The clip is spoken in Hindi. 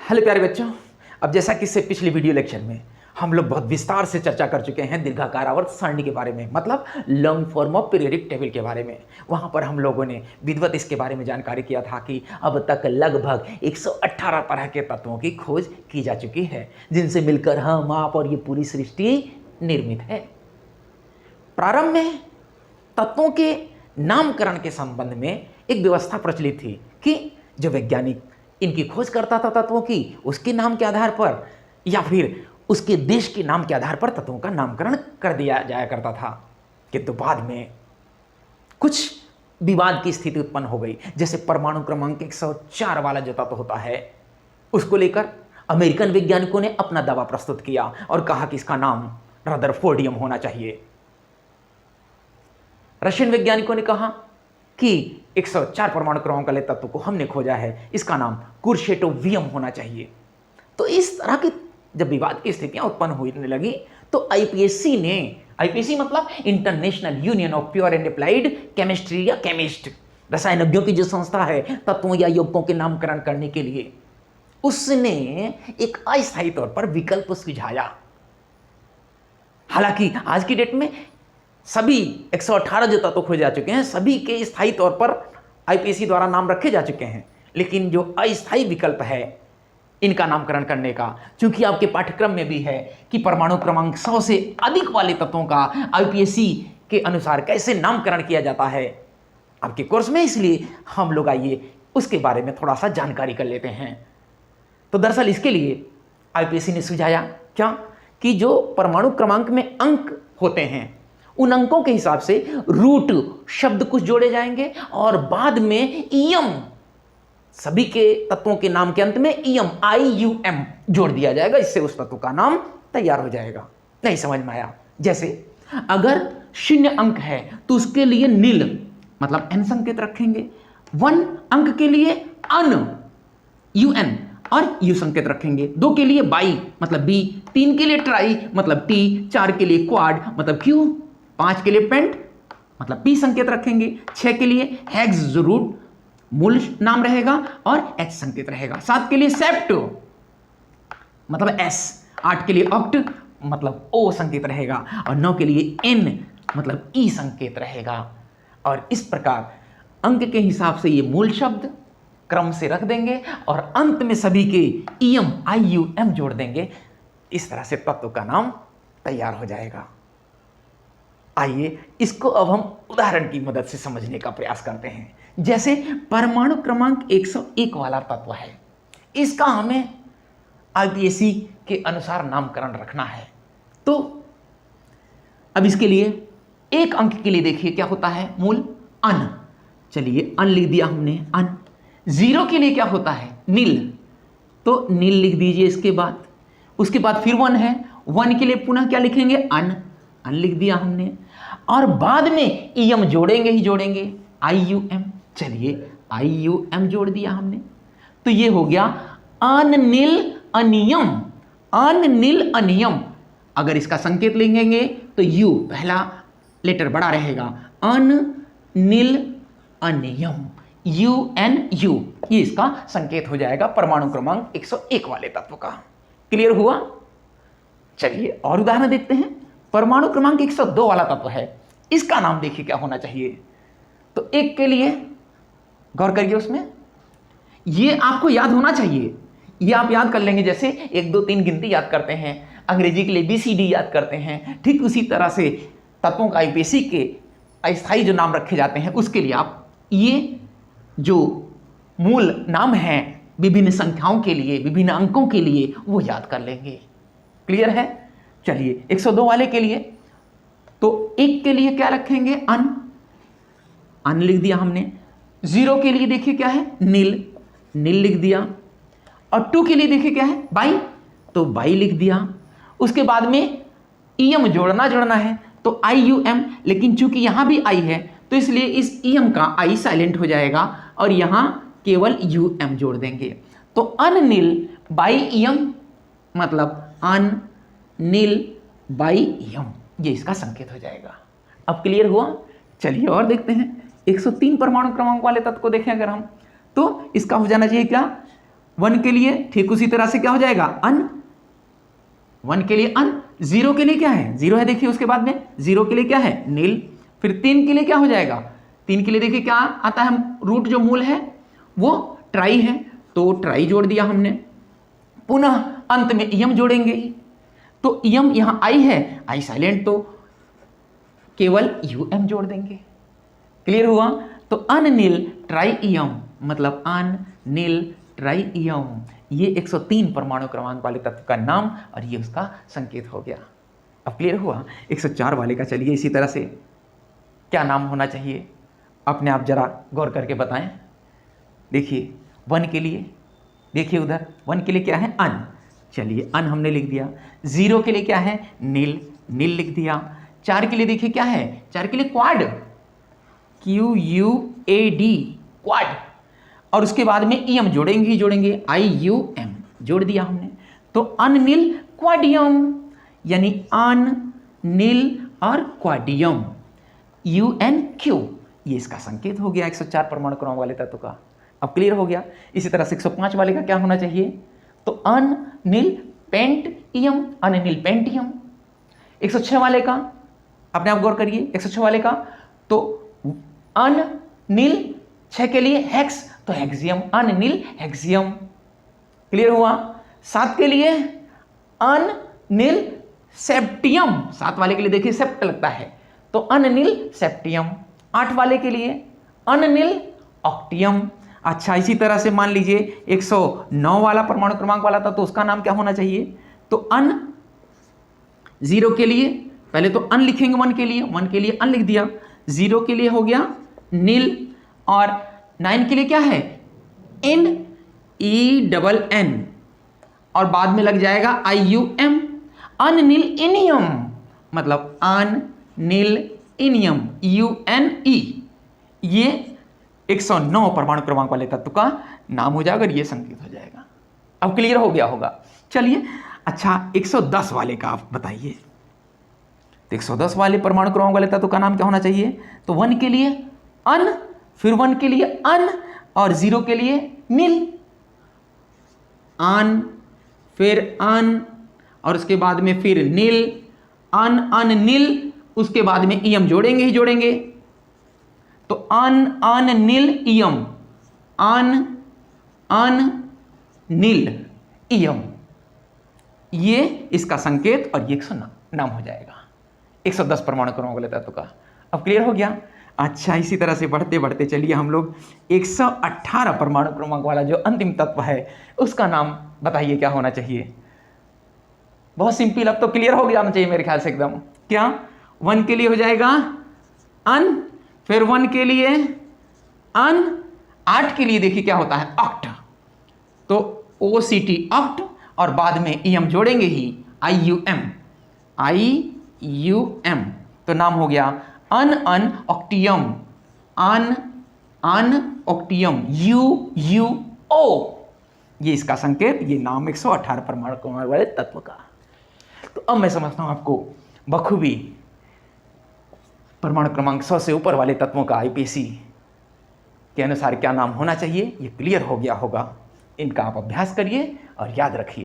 हेलो प्यारे बच्चों। अब जैसा कि इससे पिछली वीडियो लेक्चर में हम लोग बहुत विस्तार से चर्चा कर चुके हैं दीर्घाकार आवर्त सारणी के बारे में, मतलब long form of periodic table के बारे में। वहाँ पर हम लोगों ने विधिवत इसके बारे में जानकारी किया था कि अब तक लगभग 118 तरह के तत्वों की खोज की जा चुकी है, जिनसे मिलकर हम, आप और ये पूरी सृष्टि निर्मित है। प्रारंभ में तत्वों के नामकरण के संबंध में एक व्यवस्था प्रचलित थी कि जो वैज्ञानिक इनकी खोज करता था तत्वों की, उसके नाम के आधार पर या फिर उसके देश के नाम के आधार पर तत्वों का नामकरण कर दिया जाया करता था। किंतु बाद में कुछ विवाद की स्थिति उत्पन्न हो गई। जैसे परमाणु क्रमांक 104 वाला जो तत्व होता है, उसको लेकर अमेरिकन वैज्ञानिकों ने अपना दावा प्रस्तुत किया और कहा कि इसका नाम रदरफोर्डियम होना चाहिए। रशियन वैज्ञानिकों ने कहा कि 104 परमाणु क्रमांक वाले तत्व को हमने खोजा है, इसका नाम कुर्शेटोवियम होना चाहिए। तो इस तरह की जब विवाद की स्थितियां उत्पन्न होने लगी तो आईपीएससी ने, आईपीएससी मतलब international union of pure and applied chemistry या केमिस्ट, रसायनज्ञों की जो संस्था है तत्वों या यौगिकों के नामकरण करने के लिए, उसने एक अस्थायी तौर पर विकल्प सुझाया। हालांकि आज की डेट में सभी 118 जो तत्व खोजे जा चुके हैं, सभी के स्थायी तौर पर आईपीएससी द्वारा नाम रखे जा चुके हैं, लेकिन जो अस्थायी विकल्प है इनका नामकरण करने का, चूंकि आपके पाठ्यक्रम में भी है कि परमाणु क्रमांक 100 से अधिक वाले तत्वों का आईपीएससी के अनुसार कैसे नामकरण किया जाता है आपके कोर्स में, इसलिए हम लोग आइए उसके बारे में थोड़ा सा जानकारी कर लेते हैं। तो दरअसल इसके लिए आईपीएससी ने सुझाया क्या कि जो परमाणु क्रमांक में अंक होते हैं, उन अंकों के हिसाब से रूट शब्द कुछ जोड़े जाएंगे और बाद में ईएम, सभी के तत्वों के नाम के अंत में ईएम IUM जोड़ दिया जाएगा। इससे उस तत्व का नाम तैयार हो जाएगा। नहीं समझ में आया? जैसे अगर 0 अंक है तो उसके लिए नील मतलब N संकेत रखेंगे, 1 अंक के लिए अन UN और U संकेत रखेंगे, 2 के लिए बाई मतलब B, 3 के लिए ट्राई मतलब T, 4 के लिए क्वाड मतलब Q, 5 के लिए पेंट मतलब P संकेत रखेंगे, 6 के लिए हेक्स जो रूट मूल नाम रहेगा और H संकेत रहेगा, 7 के लिए सेप्ट मतलब S, 8 के लिए ऑक्ट मतलब O संकेत रहेगा और 9 के लिए N मतलब E संकेत रहेगा। और इस प्रकार अंक के हिसाब से ये मूल शब्द क्रम से रख देंगे और अंत में सभी के EM IUM जोड़ देंगे। इस तरह से तत्व का नाम तैयार हो जाएगा। आइए इसको अब हम उदाहरण की मदद से समझने का प्रयास करते हैं। जैसे परमाणु क्रमांक 101 वाला तत्व है, इसका हमें आईपीएससी के अनुसार नामकरण रखना है। तो अब इसके लिए 1 अंक के लिए देखिए क्या होता है, मूल अन। चलिए अन लिख दिया हमने, अन। 0 के लिए क्या होता है, नील, तो नील लिख दीजिए इसके बाद। उसके बाद फिर 1 है, 1 के लिए पुनः क्या लिखेंगे, अन, अन लिख दिया हमने। और बाद में ईएम जोड़ेंगे ही जोड़ेंगे, IUM। चलिए IUM जोड़ दिया हमने, तो ये हो गया अनिल अनियम, अनिल अनियम। अगर इसका संकेत लिखेंगे तो U पहला लेटर बड़ा रहेगा, अनिल अनियम, UNU, ये इसका संकेत हो जाएगा परमाणु क्रमांक 101 वाले तत्व का। क्लियर हुआ? चलिए और उदाहरण देखते हैं। परमाणु क्रमांक 102 वाला तत्व है, इसका नाम देखिए क्या होना चाहिए। तो 1 के लिए गौर करिए, उसमें ये आपको याद होना चाहिए, ये आप याद कर लेंगे। जैसे 1 2 3 गिनती याद करते हैं, अंग्रेजी के लिए BCD याद करते हैं, ठीक उसी तरह से तत्वों का आईपीएससी के अस्थायी जो नाम रखे जाते हैं उसके लिए आप ये जो मूल नाम है विभिन्न संख्याओं के लिए, विभिन्न अंकों के लिए, वो याद कर लेंगे। क्लियर है? चलिए 102 वाले के लिए तो 1 के लिए क्या रखेंगे, अन, अन लिख दिया हमने। 0 के लिए देखिए क्या है, नील, नील लिख दिया। और 2 के लिए देखिए क्या है, बाई, तो बाई लिख दिया। उसके बाद में ईएम जोड़ना है तो IUM, लेकिन चूंकि यहां भी I है तो इसलिए इस ईएम का I साइलेंट हो जाएगा और यहां केवल UM जोड़ देंगे। तो अनिल बाई ईएम मतलब अन नील बाई ईएम, ये इसका संकेत हो जाएगा। अब क्लियर हुआ? चलिए और देखते हैं। 103 परमाणु क्रमांक वाले तत्व को देखें अगर हम, तो इसका हो जाना चाहिए क्या, 1 के लिए ठीक उसी तरह से क्या हो जाएगा, अन, 1 के लिए अन, 0 के लिए क्या है, 0 है देखिए, उसके बाद में 0 के लिए क्या है, नील। फिर 3 के लिए क्या हो जाएगा, 3 के लिए देखिए क्या आता है, हम रूट जो मूल है वो ट्राई है, तो ट्राई जोड़ दिया हमने। पुनः अंत में यम जोड़ेंगे, तो यम यहां आई है, आई साइलेंट, तो केवल यूएम जोड़ देंगे। क्लियर हुआ। तो अननील ट्राइयम मतलब अननील ट्राइयम, ये 103 परमाणु क्रमांक वाले तत्व का नाम और ये उसका संकेत हो गया। अब क्लियर हुआ। 104 वाले का चलिए इसी तरह से क्या नाम होना चाहिए, अपने आप जरा गौर करके बताएं। देखिए 1 के लिए, देखिए उधर 1 के लिए क्या है, अन, चलिए अन हमने लिख दिया। 0 के लिए क्या है, नील, नील लिख दिया। 4 के लिए देखिए क्या है, 4 के लिए क्वाड, QUAD, क्वाड, और उसके बाद में ईएम जोड़ेंगे ही जोड़ेंगे, IUM जोड़ दिया हमने। तो अननील क्वाडियम, यानी अननील और क्वाडियम, UNQ, ये इसका संकेत हो गया 104 परमाणु क्रमांक वाले तत्व का। अब क्लियर हो गया। इसी तरह से 105 वाले का क्या होना चाहिए, तो अननील पेंटियम, अननील पेंटियम। 106 वाले का अपने आप गौर करिए, 106 वाले का तो अननील, 6 के लिए हेक्स, तो हेक्सियम, अननील हेक्सियम। क्लियर हुआ। 7 के लिए अननील सेप्टियम, 7 वाले के लिए देखिए सेप्ट लगता है, तो अननील सेप्टियम। 8 वाले के लिए अननील ऑक्टियम। अच्छा, इसी तरह से मान लीजिए 109 वाला परमाणु क्रमांक वाला था, तो उसका नाम क्या होना चाहिए, तो अन, 0 के लिए पहले तो अन लिखेंगे, 1 के लिए, 1 के लिए अन लिख दिया। 0 के लिए हो गया नील, और 9 के लिए क्या है, इन, ENN, और बाद में लग जाएगा IUM, अननील इनियम, मतलब अननील इनियम, UNE। ये 109 परमाणु क्रमांक वाले तत्व का नाम हो जाएगा, ये संकेत हो जाएगा। अब क्लियर हो गया होगा। चलिए अच्छा 110 वाले का आप बताइए। तो 110 वाले परमाणु क्रमांक वाले तत्व का नाम क्या होना चाहिए, तो 1 के लिए अन, फिर 1 के लिए अन, और 0 के लिए नील, अन, फिर अन, और उसके बाद में फिर नील, अन, अन, नील, उसके बाद में ईएम जोड़ेंगे ही जोड़ेंगे, तो अन, अन, नील, ईएम, अन, अन, नील, ईएम, ये इसका संकेत और ये 109 नाम हो जाएगा 110 परमाणु क्रमांक वाले तत्व का। अब क्लियर हो गया। अच्छा, इसी तरह से बढ़ते बढ़ते चलिए हम लोग 118 परमाणु क्रमांक वाला जो अंतिम तत्व है उसका नाम बताइए क्या होना चाहिए। बहुत सिंपल, अब तो क्लियर हो गया चाहिए मेरे ख्याल से एकदम। क्या, 1 के लिए हो जाएगा अन, फिर 1 के लिए अन, 8 के लिए देखिए क्या होता है, ऑक्ट, तो OCT ऑक्ट, और बाद में ईएम जोड़ेंगे ही, IUM, IUM, तो नाम हो गया अन, अन ऑक्टियम, अन, अन ऑक्टियम, UUO, ये इसका संकेत, ये नाम 118 परमाणु क्रमांक वाले तत्व का। तो अब मैं समझता हूं आपको बखूबी परमाणु क्रमांक 100 से ऊपर वाले तत्वों का IPC के अनुसार क्या नाम होना चाहिए, ये क्लियर हो गया होगा। इनका आप अभ्यास करिए और याद रखिए।